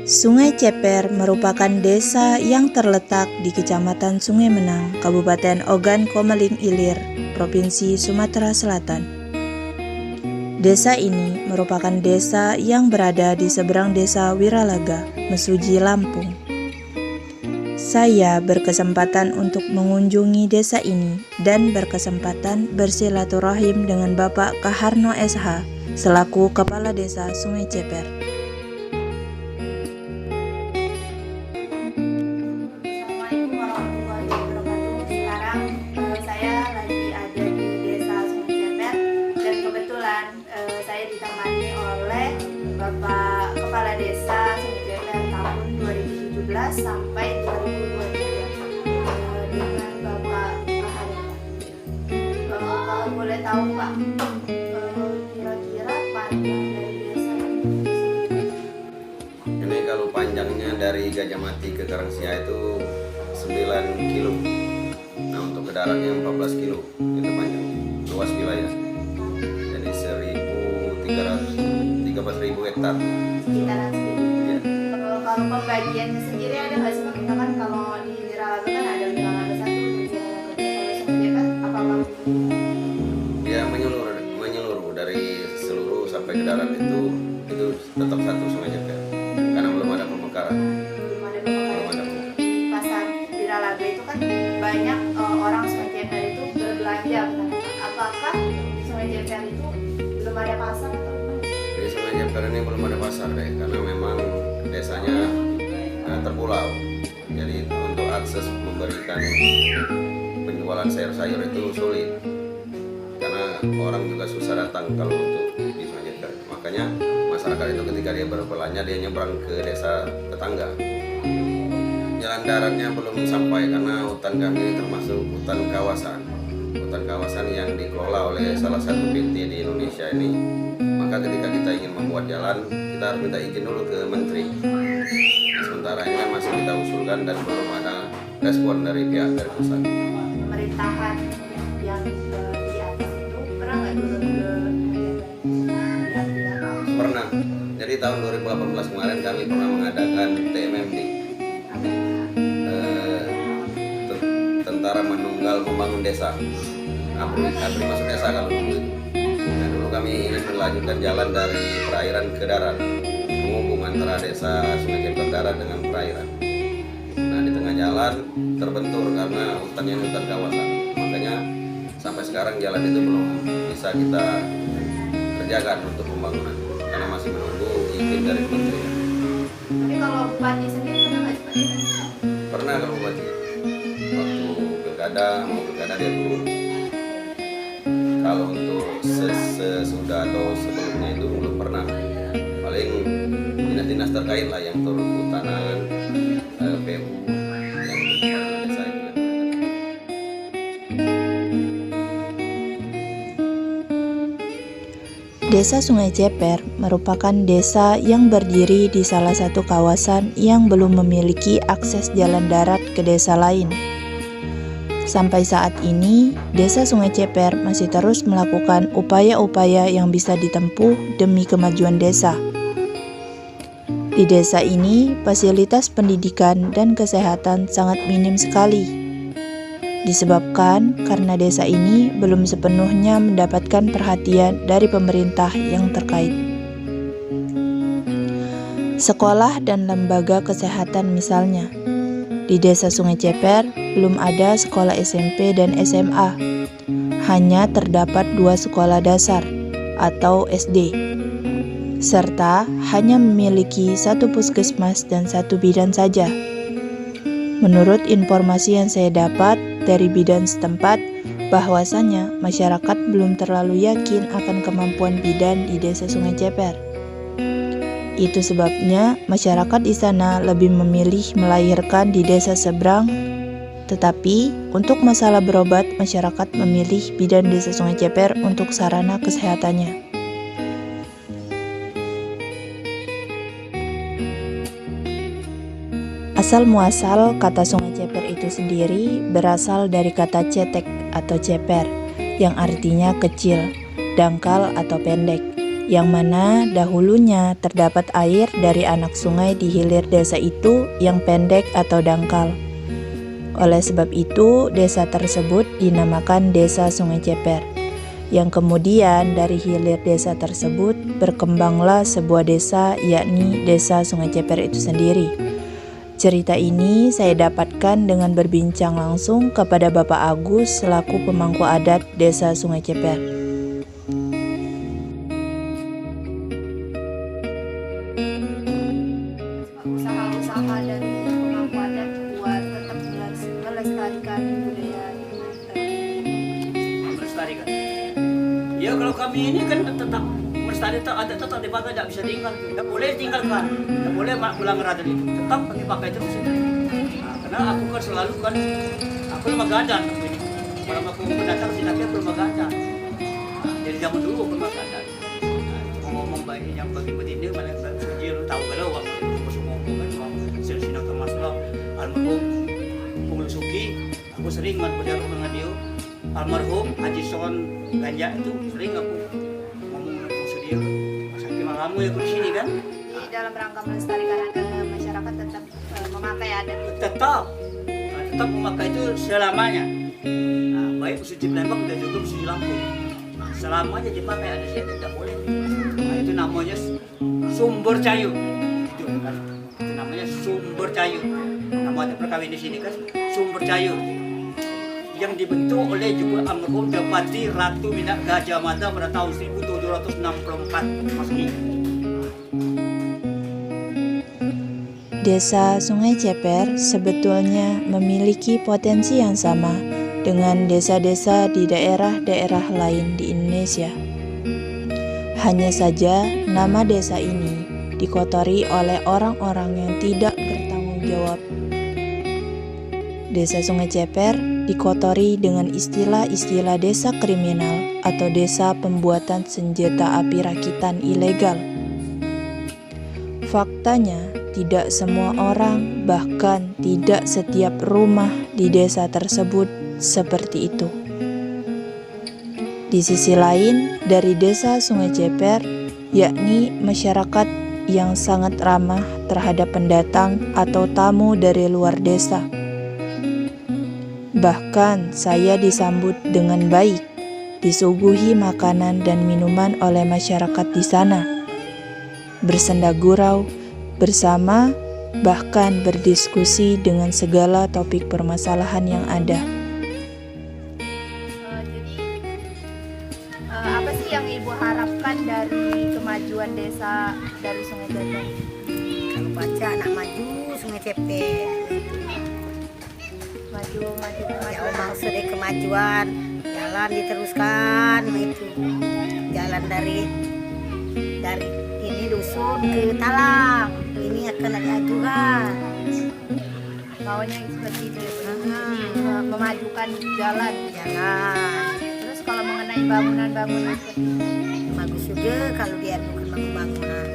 Sungai Ceper merupakan desa yang terletak di Kecamatan Sungai Menang, Kabupaten Ogan Komeling Ilir, Provinsi Sumatera Selatan. Desa ini merupakan desa yang berada di seberang Desa Wiralaga, Mesuji, Lampung. Saya berkesempatan untuk mengunjungi desa ini dan berkesempatan bersilaturahim dengan Bapak Kaharno SH selaku Kepala Desa Sungai Ceper. Bapak Kepala Desa Sungai Ceper tahun 2017 sampai 2023 dengan Bapak Kaharno. Kalau boleh tahu Pak, kira-kira panjang dari desa ini? Kalau panjangnya dari Gajah Mati ke Karangsia itu 9 kilo. Nah, untuk ke daratnya 14 kilo itu panjang, luas wilayah. Jadi 13.000 hektar. Sekitaran segitu. Ya. Kalau pembagiannya sendiri ada nggak sih? Misalkan kalau di Wiralaga kan ada Wiralaga 1, di Wiralaga 2, kalau Sungai Ceper apakah? Ya, menyeluruh dari seluruh sampai ke darat itu tetap satu Sungai Ceper karena belum ada pemekaran. Pasar Wiralaga itu kan banyak orang Sungai Ceper itu berbelanja. Apakah Sungai Ceper itu belum ada pasar? Di Sungai Ceper ini belum ada pasar deh, karena memang desanya terpulau. Jadi untuk akses memberikan penjualan sayur-sayur itu sulit, karena orang juga susah datang kalau untuk di Sungai Ceper. Makanya masyarakat itu ketika dia berbelanja dia nyebrang ke desa tetangga. Jalan daratnya belum sampai karena hutan kami termasuk hutan kawasan yang dikelola oleh salah satu PT di Indonesia ini. Maka ketika kita ingin membuat jalan, kita harus minta izin dulu ke menteri. Nah, sementara ini kan masih kita usulkan dan belum ada respon dari pihak dari pusat. Pemerintahan yang di atas itu pernah nggak dulu Pernah. Jadi tahun 2018 kemarin kami pernah mengadakan TMMD, Tentara Manunggal Membangun Desa. Abri masuk desa kalau dulu itu. Nah, dulu kami ingin melanjutkan jalan dari perairan ke darat, menghubung antara desa Sungai Ceper darat dengan perairan. Nah, di tengah jalan terbentur karena hutannya hutan kawasan. Makanya sampai sekarang jalan itu belum bisa kita kerjakan untuk pembangunan karena masih menunggu izin dari menteri. Tapi kalau Bupati sendiri pernah nggak Pak? Pernah kalau Bupati waktu pilkada dia turun. Kalau untuk sesudah atau sebelumnya itu belum pernah. Paling dinas-dinas terkait lah yang turun kehutanan, PU yang desa itu. Desa Sungai Ceper merupakan desa yang berdiri di salah satu kawasan yang belum memiliki akses jalan darat ke desa lain. Sampai saat ini, Desa Sungai Ceper masih terus melakukan upaya-upaya yang bisa ditempuh demi kemajuan desa. Di desa ini, fasilitas pendidikan dan kesehatan sangat minim sekali. Disebabkan karena desa ini belum sepenuhnya mendapatkan perhatian dari pemerintah yang terkait. Sekolah dan lembaga kesehatan misalnya. Di Desa Sungai Ceper belum ada sekolah SMP dan SMA. Hanya terdapat 2 sekolah dasar atau SD. Serta hanya memiliki 1 puskesmas dan 1 bidan saja. Menurut informasi yang saya dapat dari bidan setempat, bahwasanya masyarakat belum terlalu yakin akan kemampuan bidan di Desa Sungai Ceper. Itu sebabnya masyarakat di sana lebih memilih melahirkan di desa seberang Tetapi untuk masalah berobat, masyarakat memilih bidan Desa Sungai Ceper untuk sarana kesehatannya. Asal muasal kata Sungai Ceper itu sendiri berasal dari kata cetek atau ceper yang artinya kecil, dangkal atau pendek, yang mana dahulunya terdapat air dari anak sungai di hilir desa itu yang pendek atau dangkal. Oleh sebab itu, desa tersebut dinamakan Desa Sungai Ceper, yang kemudian dari hilir desa tersebut berkembanglah sebuah desa, yakni Desa Sungai Ceper itu sendiri. Cerita ini saya dapatkan dengan berbincang langsung kepada Bapak Agus selaku pemangku adat Desa Sungai Ceper. Usaha-usaha dari pemangku adat buat tetap melestarikan budaya melestarikan. Ya kalau kami ini kan tetap melestari, tetap dipakai, tidak bisa tinggal, tidak boleh tinggalkan, tidak boleh pulang rada itu, tetap kami pakai terus. Nah, karena aku kan selalu kan, aku lemah gadan, kalau aku pendatang sinaknya belum gadan. Nah, dari zaman dulu belum gadan. Nah, ngomong baik yang bagi betina mana sujil tahu kalau waktu itu ngomong kan silsilah termasuk almarhum Pungul Suki, aku sering berdialog dengan dia. Almarhum Haji Son Ganja itu sering aku ngomong dengan dia. Masa gimana kamu ya di sini kan? di dalam rangka melestarikan adat, masyarakat tetap memakai adat. Tetap memakai itu selamanya. Nah, baik suci Lembang dan juga suci Lampung. Nah, selamanya dipakai adat saya tidak boleh. Nah, itu namanya sumber cayu. Itu kan? Itu namanya sumber cayu. Nama adat perkawin di sini kan sumber cayu. Yang dibentuk oleh juga almarhum Dapati Ratu Minak Gajah Mada pada tahun 1764 Masehi. Desa Sungai Ceper sebetulnya memiliki potensi yang sama dengan desa-desa di daerah-daerah lain di Indonesia. Hanya saja nama desa ini dikotori oleh orang-orang yang tidak bertanggung jawab. Desa Sungai Ceper dikotori dengan istilah-istilah desa kriminal atau desa pembuatan senjata api rakitan ilegal. Faktanya, tidak semua orang, bahkan tidak setiap rumah di desa tersebut seperti itu. Di sisi lain, dari Desa Sungai Ceper, yakni masyarakat yang sangat ramah terhadap pendatang atau tamu dari luar desa. Bahkan saya disambut dengan baik, disuguhi makanan dan minuman oleh masyarakat di sana. Bersenda gurau bersama, bahkan berdiskusi dengan segala topik permasalahan yang ada. Jadi apa sih yang Ibu harapkan dari kemajuan desa dari Sungai Ceper? Kalau baca anak maju Sungai Ceper. Maju. Ya maksudnya kemajuan, jalan diteruskan itu. Jalan dari ini dusun ke Talang. Ini akan diajukan. Maunya seperti itu, memajukan jalan. Terus kalau mengenai bangunan-bangunan seperti itu, Bagus juga kalau diajukan bangunan.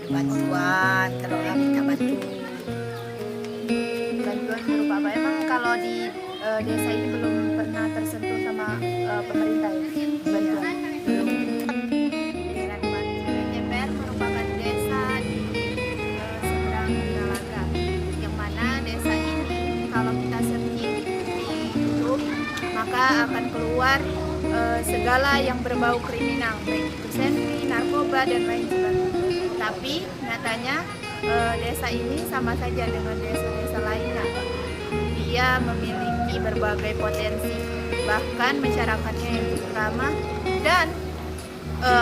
Bantuan, kalau orang minta bantuan. bantuan berupa apa? Emang kalau di desa ini belum pernah tersentuh sama pemerintah ya? Bantuan? Daerah Sungai Ceper merupakan desa di seberang Nalaga, yang mana desa ini kalau kita searching di YouTube maka akan keluar segala yang berbau kriminal, baik itu senpi, narkoba dan lain sebagainya. Tapi nyatanya desa ini sama saja dengan desa-desa lainnya. Dia memiliki berbagai potensi, bahkan masyarakatnya yang cukup ramah, dan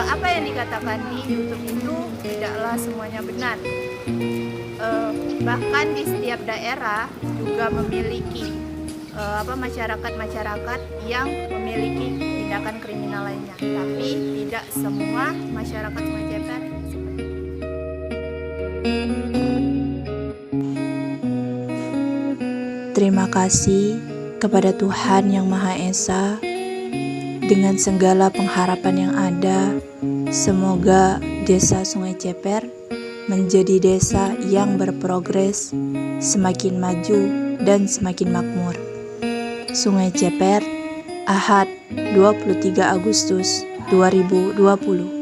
apa yang dikatakan di YouTube itu tidaklah semuanya benar. Bahkan di setiap daerah juga memiliki masyarakat-masyarakat yang memiliki tindakan kriminal lainnya, tapi tidak semua masyarakat Sungai Ceper seperti itu. Berterima kasih kepada Tuhan Yang Maha Esa. Dengan segala pengharapan yang ada, semoga Desa Sungai Ceper menjadi desa yang berprogres, semakin maju dan semakin makmur. Sungai Ceper, Ahad 23 Agustus 2020.